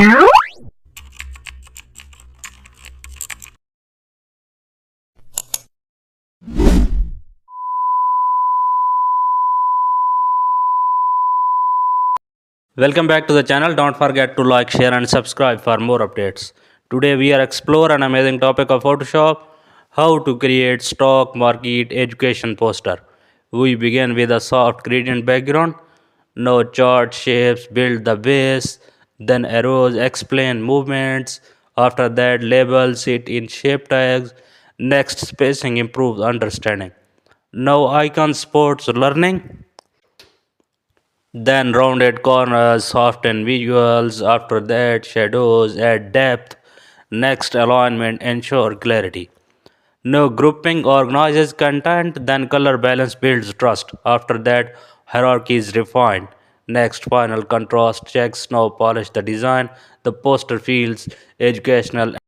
Welcome back to the channel. Don't forget to like, share and subscribe for more updates. Today we are explore an amazing topic of Photoshop, how to create stock market education poster. We begin with a soft gradient background. Now chart shapes, build the base, then arrows explain movements. After that labels it in shape tags. Next spacing improves understanding. Now icon supports learning. Then rounded corners, soften visuals. After that, shadows add depth. Next, alignment ensure clarity. No grouping organizes content. Then color balance builds trust. After that, hierarchy is refined. Next, final contrast checks. Now polish the design. The poster feels educational